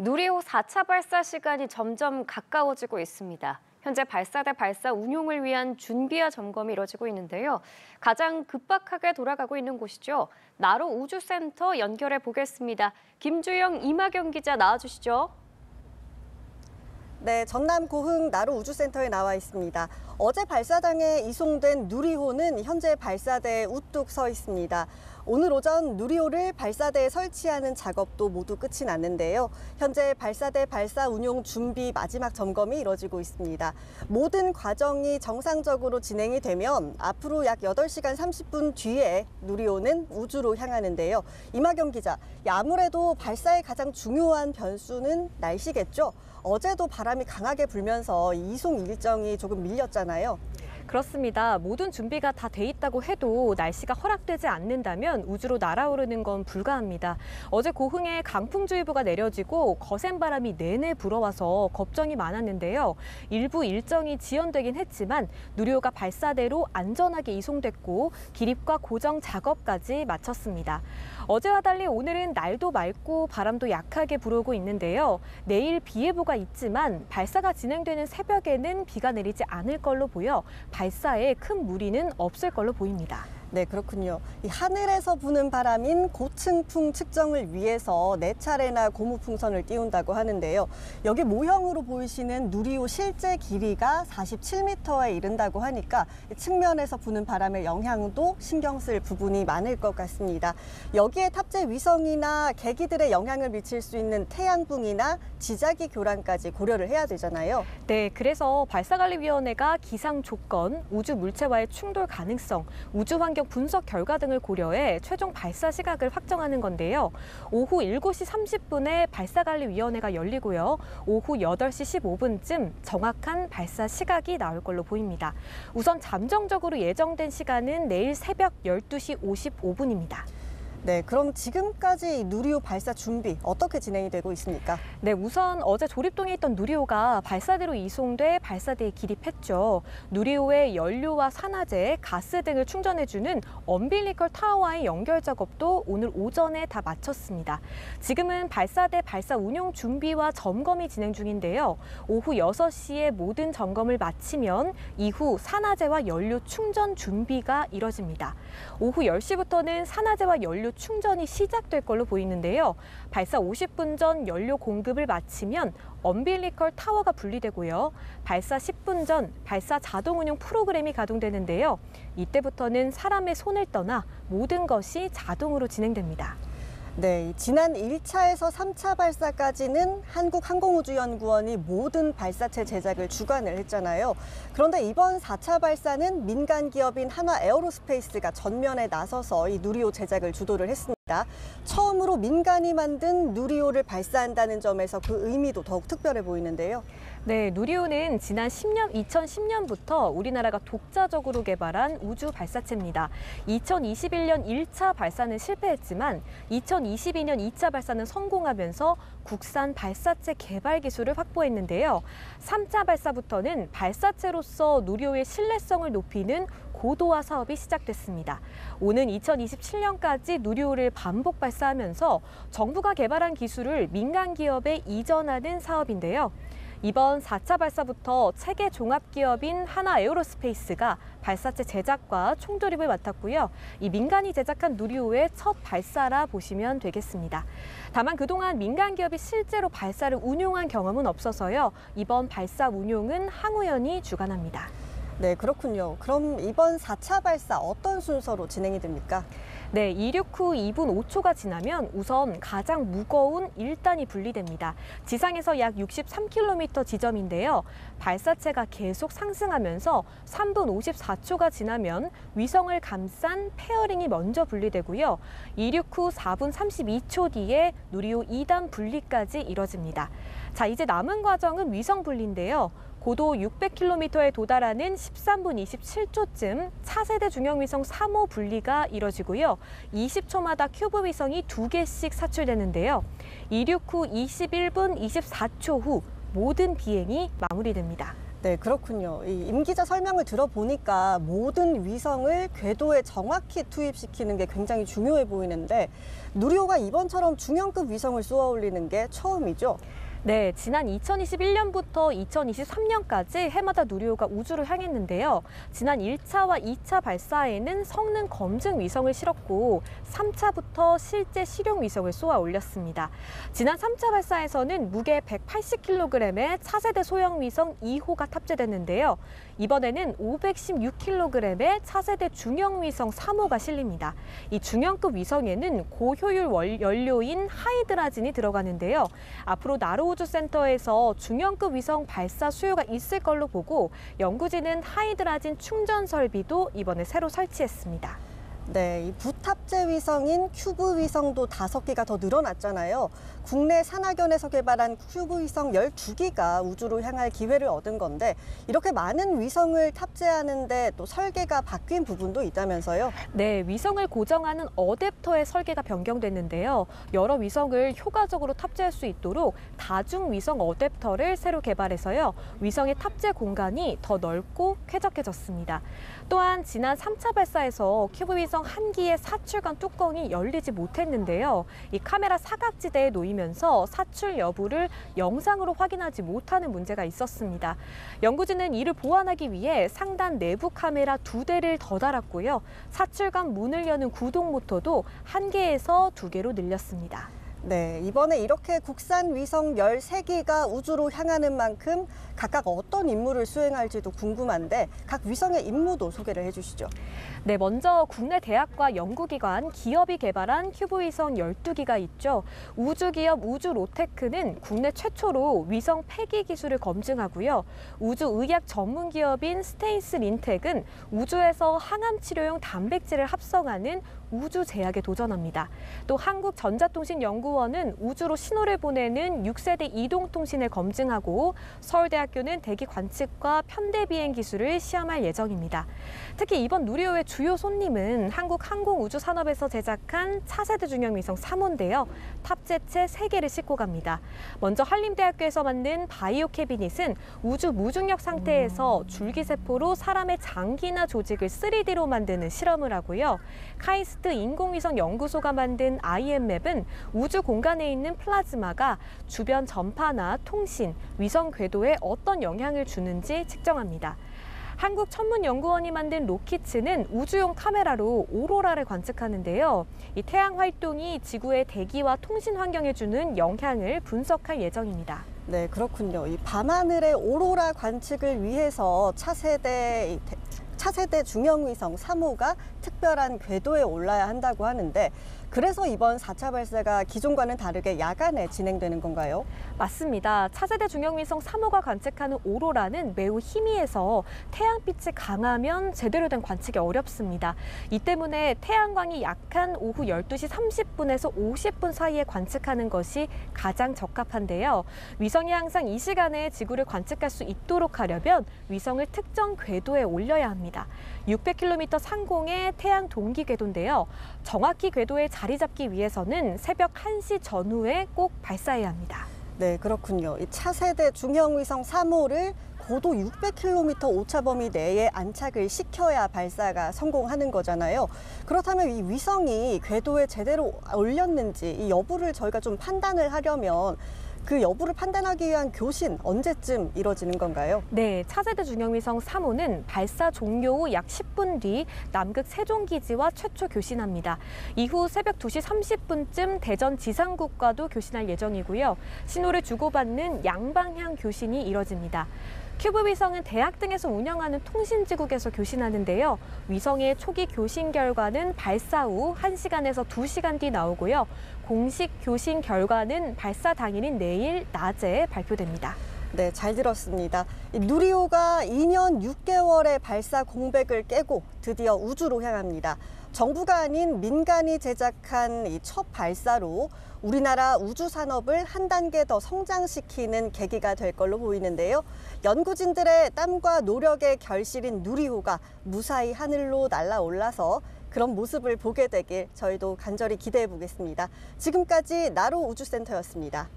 누리호 4차 발사 시간이 점점 가까워지고 있습니다. 현재 발사대 발사 운용을 위한 준비와 점검이 이뤄지고 있는데요. 가장 급박하게 돌아가고 있는 곳이죠. 나로 우주센터 연결해 보겠습니다. 김주영, 이마경 기자 나와주시죠. 네, 전남 고흥 나로 우주센터에 나와 있습니다. 어제 발사장에 이송된 누리호는 현재 발사대에 우뚝 서 있습니다. 오늘 오전 누리호를 발사대에 설치하는 작업도 모두 끝이 났는데요. 현재 발사대 발사 운용 준비 마지막 점검이 이뤄지고 있습니다. 모든 과정이 정상적으로 진행이 되면 앞으로 약 8시간 30분 뒤에 누리호는 우주로 향하는데요. 이마경 기자, 아무래도 발사의 가장 중요한 변수는 날씨겠죠? 어제도 바람이 강하게 불면서 이송 일정이 조금 밀렸잖아요. 그렇습니다. 모든 준비가 다 돼 있다고 해도 날씨가 허락되지 않는다면 우주로 날아오르는 건 불가합니다. 어제 고흥에 강풍주의보가 내려지고 거센 바람이 내내 불어와서 걱정이 많았는데요. 일부 일정이 지연되긴 했지만 누리호가 발사대로 안전하게 이송됐고 기립과 고정 작업까지 마쳤습니다. 어제와 달리 오늘은 날도 맑고 바람도 약하게 불어오고 있는데요. 내일 비 예보가 있지만 발사가 진행되는 새벽에는 비가 내리지 않을 걸로 보여 발사에 큰 무리는 없을 걸로 보입니다. 네, 그렇군요. 이 하늘에서 부는 바람인 고층풍 측정을 위해서 4차례나 고무풍선을 띄운다고 하는데요. 여기 모형으로 보이시는 누리호 실제 길이가 47m에 이른다고 하니까 측면에서 부는 바람의 영향도 신경 쓸 부분이 많을 것 같습니다. 여기에 탑재 위성이나 계기들의 영향을 미칠 수 있는 태양풍이나 지자기 교란까지 고려를 해야 되잖아요. 네, 그래서 발사관리위원회가 기상 조건, 우주 물체와의 충돌 가능성, 우주 환경 분석 결과 등을 고려해 최종 발사 시각을 확정하는 건데요. 오후 7시 30분에 발사관리위원회가 열리고요. 오후 8시 15분쯤 정확한 발사 시각이 나올 걸로 보입니다. 우선 잠정적으로 예정된 시간은 내일 새벽 12시 55분입니다. 네, 그럼 지금까지 누리호 발사 준비 어떻게 진행이 되고 있습니까? 네, 우선 어제 조립동에 있던 누리호가 발사대로 이송돼 발사대에 기립했죠. 누리호의 연료와 산화제, 가스 등을 충전해주는 엄빌리컬 타워와의 연결 작업도 오늘 오전에 다 마쳤습니다. 지금은 발사대 발사 운용 준비와 점검이 진행 중인데요. 오후 6시에 모든 점검을 마치면 이후 산화제와 연료 충전 준비가 이뤄집니다. 오후 10시부터는 산화제와 연료 충전이 시작될 걸로 보이는데요. 발사 50분 전 연료 공급을 마치면 엄빌리컬 타워가 분리되고요. 발사 10분 전 발사 자동 운용 프로그램이 가동되는데요. 이때부터는 사람의 손을 떠나 모든 것이 자동으로 진행됩니다. 네, 지난 1차에서 3차 발사까지는 한국항공우주연구원이 모든 발사체 제작을 주관을 했잖아요. 그런데 이번 4차 발사는 민간 기업인 한화에어로스페이스가 전면에 나서서 이 누리호 제작을 주도를 했습니다. 처음으로 민간이 만든 누리호를 발사한다는 점에서 그 의미도 더욱 특별해 보이는데요. 네, 누리호는 지난 2010년부터 우리나라가 독자적으로 개발한 우주 발사체입니다. 2021년 1차 발사는 실패했지만 2022년 2차 발사는 성공하면서 국산 발사체 개발 기술을 확보했는데요. 3차 발사부터는 발사체로서 누리호의 신뢰성을 높이는 고도화 사업이 시작됐습니다. 오는 2027년까지 누리호를 반복 발사하면서 정부가 개발한 기술을 민간 기업에 이전하는 사업인데요. 이번 4차 발사부터 체계 종합기업인 한화에어로스페이스가 발사체 제작과 총조립을 맡았고요. 이 민간이 제작한 누리호의 첫 발사라 보시면 되겠습니다. 다만 그동안 민간 기업이 실제로 발사를 운용한 경험은 없어서요. 이번 발사 운용은 항우연이 주관합니다. 네, 그렇군요. 그럼 이번 4차 발사 어떤 순서로 진행이 됩니까? 네, 이륙 후 2분 5초가 지나면 우선 가장 무거운 1단이 분리됩니다. 지상에서 약 63km 지점인데요. 발사체가 계속 상승하면서 3분 54초가 지나면 위성을 감싼 페어링이 먼저 분리되고요. 이륙 후 4분 32초 뒤에 누리호 2단 분리까지 이뤄집니다. 자, 이제 남은 과정은 위성 분리인데요. 고도 600km에 도달하는 13분 27초쯤 차세대 중형위성 3호 분리가 이뤄지고요. 20초마다 큐브 위성이 2개씩 사출되는데요. 이륙 후 21분 24초 후 모든 비행이 마무리됩니다. 네, 그렇군요. 임 기자 설명을 들어보니까 모든 위성을 궤도에 정확히 투입시키는 게 굉장히 중요해 보이는데 누리호가 이번처럼 중형급 위성을 쏘아 올리는 게 처음이죠? 네, 지난 2021년부터 2023년까지 해마다 누리호가 우주를 향했는데요. 지난 1차와 2차 발사에는 성능 검증 위성을 실었고 3차부터 실제 실용 위성을 쏘아 올렸습니다. 지난 3차 발사에서는 무게 180kg의 차세대 소형 위성 2호가 탑재됐는데요. 이번에는 516kg의 차세대 중형 위성 3호가 실립니다. 이 중형급 위성에는 고효율 연료인 하이드라진이 들어가는데요. 앞으로 나로우주센터에서 중형급 위성 발사 수요가 있을 걸로 보고 연구진은 하이드라진 충전 설비도 이번에 새로 설치했습니다. 네, 이 부탑재 위성인 큐브 위성도 5기가 더 늘어났잖아요. 국내 산하견에서 개발한 큐브 위성 12기가 우주로 향할 기회를 얻은 건데 이렇게 많은 위성을 탑재하는데 또 설계가 바뀐 부분도 있다면서요? 네, 위성을 고정하는 어댑터의 설계가 변경됐는데요. 여러 위성을 효과적으로 탑재할 수 있도록 다중 위성 어댑터를 새로 개발해서요. 위성의 탑재 공간이 더 넓고 쾌적해졌습니다. 또한 지난 3차 발사에서 큐브 위성 1기의 사출관 뚜껑이 열리지 못했는데요. 이 카메라 사각지대에 놓이면서 사출 여부를 영상으로 확인하지 못하는 문제가 있었습니다. 연구진은 이를 보완하기 위해 상단 내부 카메라 2대를 더 달았고요. 사출관 문을 여는 구동 모터도 1개에서 2개로 늘렸습니다. 네, 이번에 이렇게 국산 위성 13기가 우주로 향하는 만큼 각각 어떤 임무를 수행할지도 궁금한데 각 위성의 임무도 소개를 해주시죠. 네, 먼저 국내 대학과 연구기관, 기업이 개발한 큐브 위성 12기가 있죠. 우주기업 우주로테크는 국내 최초로 위성 폐기 기술을 검증하고요. 우주의학 전문 기업인 스테인스 린텍은 우주에서 항암 치료용 단백질을 합성하는 우주 제약에 도전합니다. 또 한국전자통신연구원은 우주로 신호를 보내는 6세대 이동통신을 검증하고 서울대학교는 대기 관측과 편대 비행 기술을 시험할 예정입니다. 특히 이번 누리호의 주요 손님은 한국항공우주산업에서 제작한 차세대 중형 위성 3호인데요. 탑재체 3개를 싣고 갑니다. 먼저 한림대학교에서 만든 바이오 캐비닛은 우주 무중력 상태에서 줄기세포로 사람의 장기나 조직을 3D로 만드는 실험을 하고요. 카이스트 인공위성 연구소가 만든 IM맵은 우주 공간에 있는 플라즈마가 주변 전파나 통신, 위성 궤도에 어떤 영향을 주는지 측정합니다. 한국천문연구원이 만든 로키츠는 우주용 카메라로 오로라를 관측하는데요. 이 태양 활동이 지구의 대기와 통신 환경에 주는 영향을 분석할 예정입니다. 네, 그렇군요. 이 밤하늘의 오로라 관측을 위해서 차세대 중형 위성 3호가 특별한 궤도에 올라야 한다고 하는데 그래서 이번 4차 발사가 기존과는 다르게 야간에 진행되는 건가요? 맞습니다. 차세대 중형 위성 3호가 관측하는 오로라는 매우 희미해서 태양빛이 강하면 제대로 된 관측이 어렵습니다. 이 때문에 태양광이 약한 오후 12시 30분에서 50분 사이에 관측하는 것이 가장 적합한데요. 위성이 항상 이 시간에 지구를 관측할 수 있도록 하려면 위성을 특정 궤도에 올려야 합니다. 600km 상공의 태양 동기 궤도인데요. 정확히 궤도에 자리 잡기 위해서는 새벽 1시 전후에 꼭 발사해야 합니다. 네, 그렇군요. 이 차세대 중형 위성 3호를 고도 600km 오차 범위 내에 안착을 시켜야 발사가 성공하는 거잖아요. 그렇다면 이 위성이 궤도에 제대로 올렸는지 이 여부를 저희가 좀 판단을 하려면 그 여부를 판단하기 위한 교신 언제쯤 이뤄지는 건가요? 네, 차세대 중형위성 3호는 발사 종료 후 약 10분 뒤 남극 세종기지와 최초 교신합니다. 이후 새벽 2시 30분쯤 대전 지상국과도 교신할 예정이고요. 신호를 주고받는 양방향 교신이 이뤄집니다. 큐브 위성은 대학 등에서 운영하는 통신지국에서 교신하는데요. 위성의 초기 교신 결과는 발사 후 1시간에서 2시간 뒤 나오고요. 공식 교신 결과는 발사 당일인 내일 낮에 발표됩니다. 네, 잘 들었습니다. 누리호가 2년 6개월의 발사 공백을 깨고 드디어 우주로 향합니다. 정부가 아닌 민간이 제작한 이 첫 발사로 우리나라 우주 산업을 한 단계 더 성장시키는 계기가 될 걸로 보이는데요. 연구진들의 땀과 노력의 결실인 누리호가 무사히 하늘로 날아올라서 그런 모습을 보게 되길 저희도 간절히 기대해 보겠습니다. 지금까지 나로 우주센터였습니다.